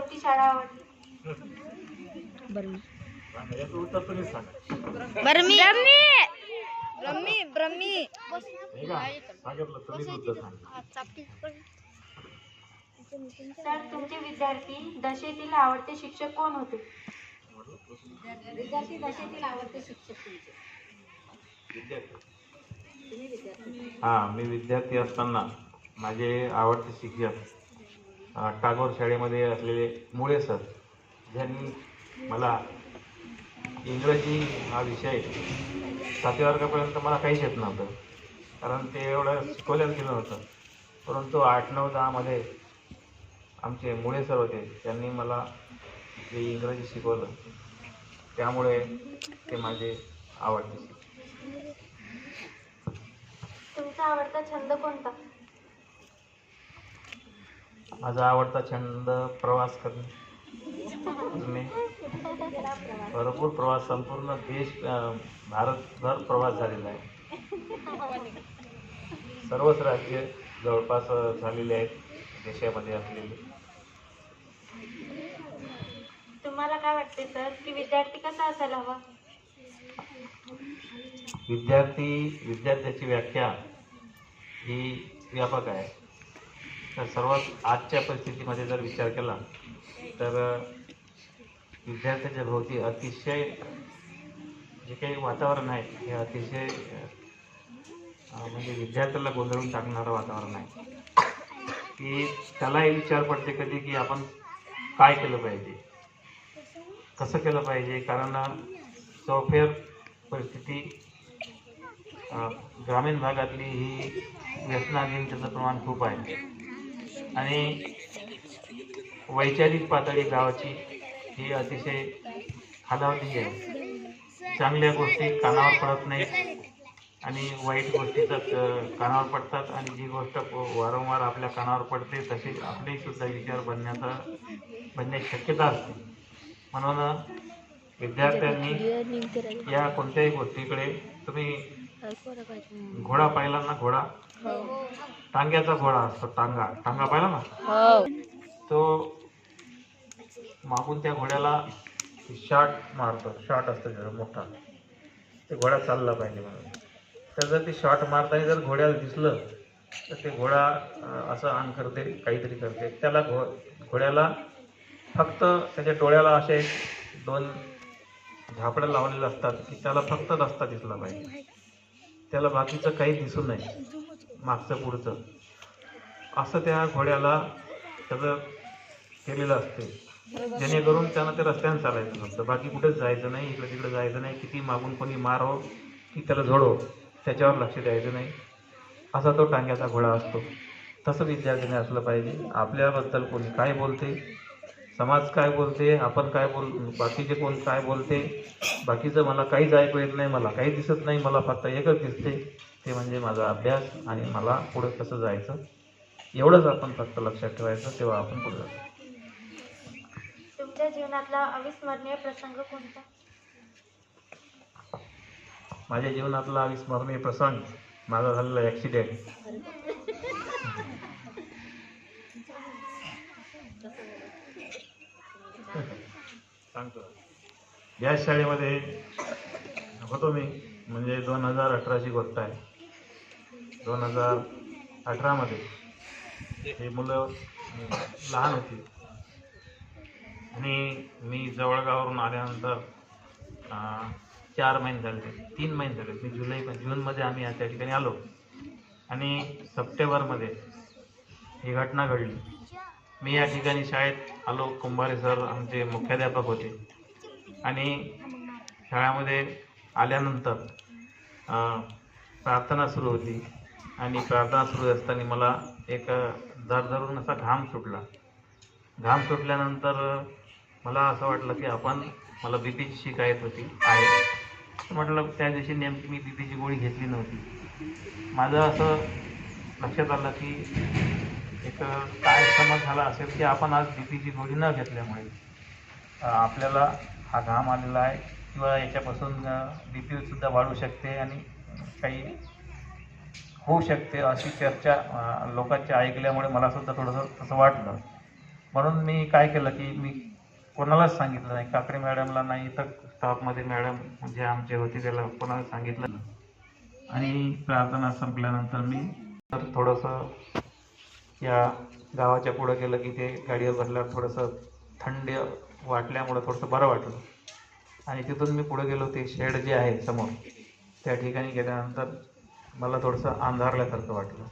कोणती शाळा आवडली? बरं याचं उत्तर तुम्ही सांगा. ब्रह्मी हे का? सांगितलं तुम्हीच उत्तर सांगा. सर, तुमचे विद्यार्थी दशेतील आवडते शिक्षक कोण होते? विद्यार्थी दशेतील आवडते शिक्षक तुमचे? हा, मी विद्यार्थी असताना माझे आवडते शिक्षक टागोर शाळेमध्ये असलेले मुळे सर, ज्यांनी मला इंग्रजी हा विषय 7वी वर्गापर्यंत मला काहीच येत नव्हतं, कारण ते एवढं शिकवल्याच गेलं नव्हतं. परंतु 8, 9, 10 मध्ये आमचे मुळे सर होते, त्यांनी मला जे इंग्रजी शिकवलं, त्यामुळे ते माझे आवडते शिक्षक. तुमचा आवडता छंद कोणता? माझा आवडता छंद प्रवास करणे. भरपूर प्रवास, संपूर्ण देश, भारतभर प्रवास झालेला आहे. सर्वच राज्य जवळपास झालेले आहेत देशामध्ये असलेले. तुम्हाला काय वाटते सर, की विद्यार्थी कसा असायला हवा? विद्यार्थ्याची व्याख्या ही व्यापक आहे. तर सर्वात आजच्या परिस्थितीमध्ये जर विचार केला तर विद्यार्थ्याच्या भोवती अतिशय जे काही वातावरण आहे हे अतिशय म्हणजे विद्यार्थ्याला गोंधळून टाकणारं वातावरण आहे, की त्यालाही विचार पडते कधी की आपण काय केलं पाहिजे, कसं केलं पाहिजे. कारण चौफेर परिस्थिती ग्रामीण भागातली ही व्यसनाधीनतेचं प्रमाण खूप आहे आणि वैचारिक पातळी गावाची ही अतिशय खालावली आहे. चांगल्या गोष्टी कानावर पडत नाहीत आणि वाईट गोष्टी तर कानावर पडतात, आणि जी गोष्ट वारंवार आपल्या कानावर पडते तशी आपलेही सुद्धा विचार बनण्याची शक्यता असते. म्हणून विद्यार्थ्यांनी या कोणत्याही गोष्टीकडे, तुम्ही घोडा पाहिला ना, घोडा टांग्याचा घोडा असतो, टांगा पाहिला ना, तो मागून त्या घोड्याला शॉट मारतो, शॉट असतो जरा मोठा, ते घोडा चालला पाहिजे म्हणून. तर जर ते शॉट मारताना जर घोड्याला दिसलं तर ते घोडा असं आण करते, काहीतरी करते. त्याला घोड्याला फक्त त्याच्या डोळ्याला असे 2 झापडं लावलेले असतात की त्याला फक्त रस्ता दिसला पाहिजे, त्याला बाकीचं काही दिसू नये, मागचं पुढचं, असं त्या घोड्याला त्याचं केलेलं असते, जेणेकरून त्यानं ते रस्त्याने चालायचं फक्त, बाकी कुठेच जायचं नाही, इकडे तिकडे जायचं नाही. किती मागून कोणी मारो की त्याला झोडो, त्याच्यावर लक्ष द्यायचं नाही. असा तो टांग्याचा घोडा असतो. तसं विद्यार्थ्याने असलं पाहिजे. आपल्याबद्दल कोणी काय बोलते, समाज काय बोलते, आपण काय बाकीचे कोण काय बोलते, बाकीचं मला काहीच ऐकू येत नाही, मला काही दिसत नाही, मला फक्त एकच दिसते, ते म्हणजे माझा अभ्यास आणि मला पुढे कसं जायचं. एवढंच आपण फक्त लक्षात ठेवायचं, तेव्हा आपण पुढे जातो. तुमच्या जीवनातला अविस्मरणीय प्रसंग कोणता? माझ्या जीवनातला अविस्मरणीय प्रसंग माझा झालेला ॲक्सिडेंट. सांगतो, या शाळेमध्ये होतो मी, म्हणजे 2018ची गोष्ट आहे. 2018 मध्ये हे मुलं लहान होती आणि मी जवळगावरून आल्यानंतर 4 महिने झाले, 3 महिने झाले. मी जूनमध्ये आम्ही त्या ठिकाणी आलो आणि सप्टेंबरमध्ये ही घटना घडली. मी या ठिकाणी शाळेत आलो. कुंभारे सर आमचे मुख्याध्यापक होते आणि शाळेमध्ये आल्यानंतर प्रार्थना सुरू होती आणि प्रार्थना सुरू असताना मला एक धरून असा घाम सुटला. घाम सुटल्यानंतर मला असं वाटलं की मला बीपीची शिकायत आहे. म्हटलं त्या दिवशी नेमकी मी बीपीची गोळी घेतली नव्हती. माझं असं लक्षात आलं की एक काय समज झाला असेल की आपण आज बीपीची गोळी न घेतल्यामुळे आपल्याला हा घाम आलेला आहे किंवा याच्यापासून बीपीसुद्धा वाढू शकते आणि काही होऊ शकते, अशी चर्चा लोकांच्या ऐकल्यामुळे मला सुद्धा थोडंसं तसं वाटलं. म्हणून मी काय केलं की मी कोणालाच सांगितलं नाही, काकडे मॅडमला नाही, तर स्टाफमध्ये मॅडम जे आमचे होते त्याला कोणाला सांगितलं नाही. आणि प्रार्थना संपल्यानंतर मी तर थोडंसं या गावाच्या पुढं गेलं की ते गाडीवर बसल्यावर थोडंसं थंड वाटल्यामुळं थोडंसं बरं वाटलं. आणि तिथून मी पुढे गेलो, ते शेड जे आहे समोर त्या ठिकाणी गेल्यानंतर मला थोडंसं अंधारल्यासारखं वाटलं.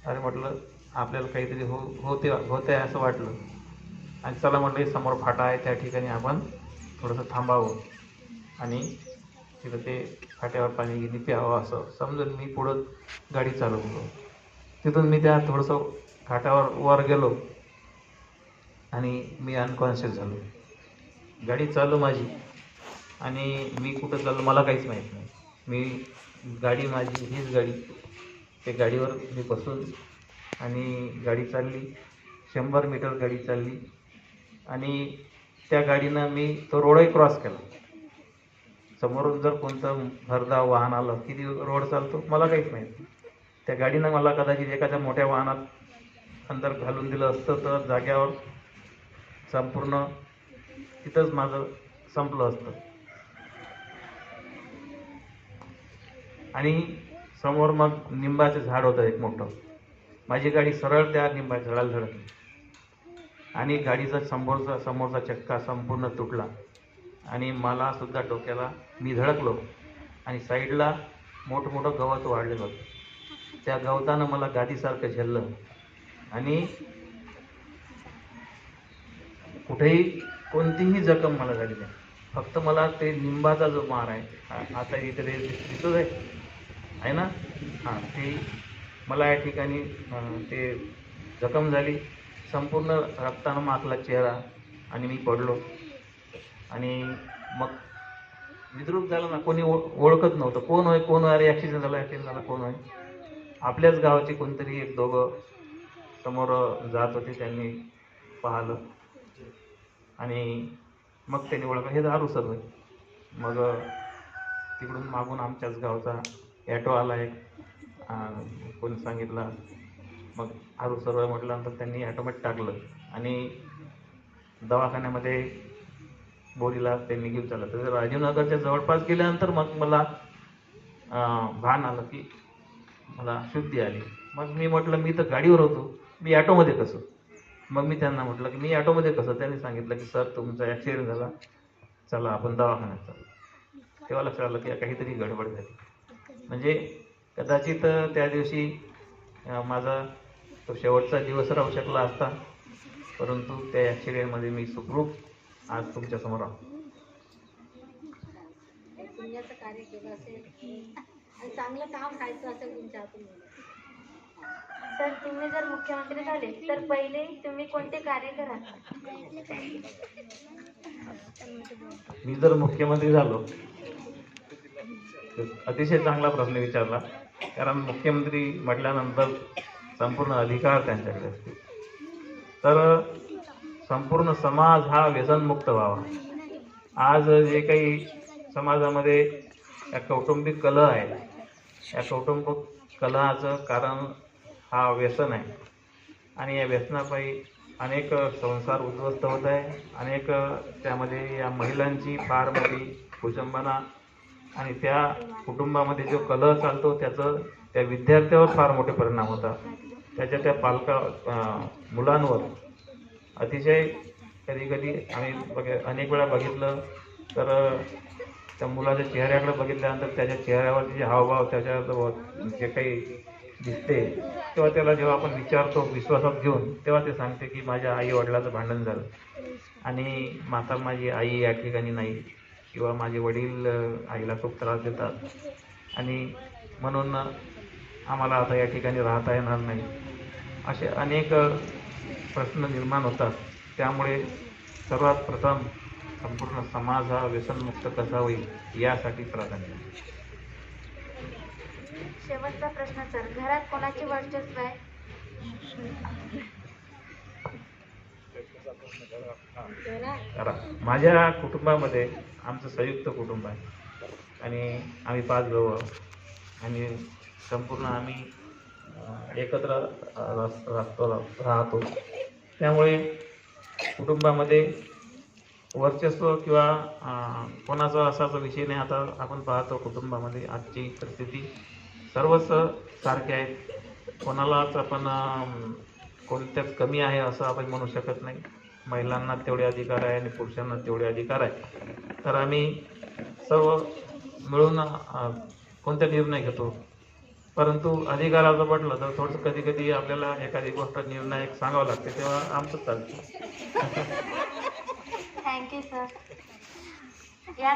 अरे म्हटलं आपल्याला काहीतरी होते असं वाटलं. आणि चला म्हटलं समोर फाटा आहे त्या ठिकाणी आपण थोडंसं थांबावं आणि तिथं ते फाट्यावर पाणी गिनी प्यावं असं समजून मी पुढं गाडी चालवलो. तिथून मी त्या थोडंसं फाट्यावर वर गेलो आणि मी अनकॉन्शियस झालो. गाडी चालू माझी आणि मी कुठं चाललो मला काहीच माहीत नाही. मी गाडी माझी हीच गाडी, ते गाडीवर मी बसून आणि गाडी चालली 100 मीटर गाडी चालली आणि त्या गाडीनं मी तो रोडही क्रॉस केला. समोरून जर कोणतं भरधाव वाहन आलं किती रोड चालतो मला काहीच माहीत नाही. त्या गाडीनं मला कदाचित एखाद्या मोठ्या वाहनात अंदर घालून दिलं असतं तर जाग्यावर संपूर्ण तिथंच माझं संपलं असतं. आणि समोर मग निंबाचं झाड होतं एक मोठं. माझी गाडी सरळ त्या निंबाच्या झाडाला धडकली आणि गाडीचा समोरचा चक्का संपूर्ण तुटला आणि मला सुद्धा डोक्याला मी धडकलो आणि साईडला मोठमोठं गवत वाढलेलं होतं. त्या गवतानं मला गादीसारखं झेललं आणि कुठेही कोणतीही जखम मला झाली नाही. फक्त मला ते निंबाचा जो मार आहे आता इथे दिसत आहे ना, हां, ते मला या ठिकाणी ते जखम झाली. संपूर्ण रक्तानं माखला चेहरा आणि मी पडलो आणि मग विद्रूप झालं ना. कोणी ओळखत नव्हतं कोण होय कोण होय, अरे ॲक्सिडेंट झाला कोण होय. आपल्याच गावाचे कोणतरी एक दोघं समोर जात होते, त्यांनी पाहिलं आणि मग त्यांनी ओळखलं हे दारू सर होय. मग तिकडून मागून आमच्याच गावचा ॲटो आला एक, कोणी सांगितलं. मग आरू सर्व म्हटल्यानंतर त्यांनी ॲटोमॅटिक टाकलं आणि दवाखान्यामध्ये बोरीला त्यांनी घेऊन चाललं. तर राजीवनगरच्या जवळपास गेल्यानंतर मग मला भान आलं की मला शुद्धी आली. मग मी म्हटलं मी तर गाडीवर होतो, मी ॲटोमध्ये कसं. मग मी त्यांना म्हटलं की मी ॲटोमध्ये कसं. त्यांनी सांगितलं की सर तुमचा ॲक्सिडेंट झाला, चला आपण दवाखान्यात चालू. तेव्हा लक्षात आलं की काहीतरी गडबड झाली. म्हणजे कदाचित त्या दिवशी माझा तो शेवटचा दिवस राहू शकला असता, परंतु त्या ॲक्सिडेंटमध्ये मी सुखरूप आज तुमच्यासमोर आहो. पुण्याचं कार्य केलं असेल आणि चांगलं काम व्हायचं असेल तुमच्या हातून. सर तुम्ही जर मुख्यमंत्री झाले तर पहिले तुम्ही कोणते कार्य कराल? मी जर मुख्यमंत्री झालो, अतिशय चांगला प्रश्न विचारला. कारण मुख्यमंत्री म्हटल्यानंतर संपूर्ण अधिकार त्यांच्याकडे असतील. तर संपूर्ण समाज हा व्यसनमुक्त व्हावा. आज जे काही समाजामध्ये या कौटुंबिक कलह आहे, या कौटुंबिक कलहाचं कारण हा व्यसन आहे आणि या व्यसनापायी अनेक संसार उद्ध्वस्त होत आहे. अनेक त्यामध्ये या महिलांची फार मोठी कुचंबना आणि त्या कुटुंबामध्ये जो कलह चालतो त्याचं त्या विद्यार्थ्यावर फार मोठे परिणाम होतात. त्याच्या त्या मुलांवर अतिशय कधी आम्ही अनेक वेळा बघितलं तर त्या मुलाच्या चेहऱ्याकडे बघितल्यानंतर त्याच्या चेहऱ्यावरचे जे हावभाव, त्याच्या जे काही दिसते तेव्हा त्याला जेव्हा आपण विचारतो विश्वासात घेऊन, तेव्हा ते सांगते की माझ्या आई वडिलाचं भांडण झालं आणि माता माझी आई या ठिकाणी नाही, किंवा माझे वडील आईला खूप त्रास देतात आणि म्हणून आम्हाला आता या ठिकाणी राहता येणार नाही. असे अनेक प्रश्न निर्माण होतात. त्यामुळे सर्वात प्रथम संपूर्ण समाज हा व्यसनमुक्त कसा होईल यासाठी प्राधान्य. शेवटचा प्रश्न सर, घरात कोणाचे वर्चस्व आहे? माझ्या कुटुंबामध्ये आमचं संयुक्त कुटुंब आहे आणि आम्ही 5 भाऊ आणि संपूर्ण आम्ही एकत्र राहतो. त्यामुळे कुटुंबामध्ये वर्चस्व किंवा कोणाचा असाचा विषय नाही. आता आपण पाहतो कुटुंबामध्ये आजची परिस्थिती सर्वच सारखे आहेत. कोणालाच आपण कोणत्याच कमी आहे असं आपण म्हणू शकत नाही. महिलांना तेवढे अधिकार आहे आणि पुरुषांना तेवढे अधिकार आहे. तर आम्ही सर्व मिळून कोणते निर्णय घेतो. परंतु अधिकाराचं म्हटलं तर थोडंसं कधी कधी आपल्याला एखादी गोष्ट निर्णायक सांगावं लागते, तेव्हा आमचं चालतं. Thank you sir. या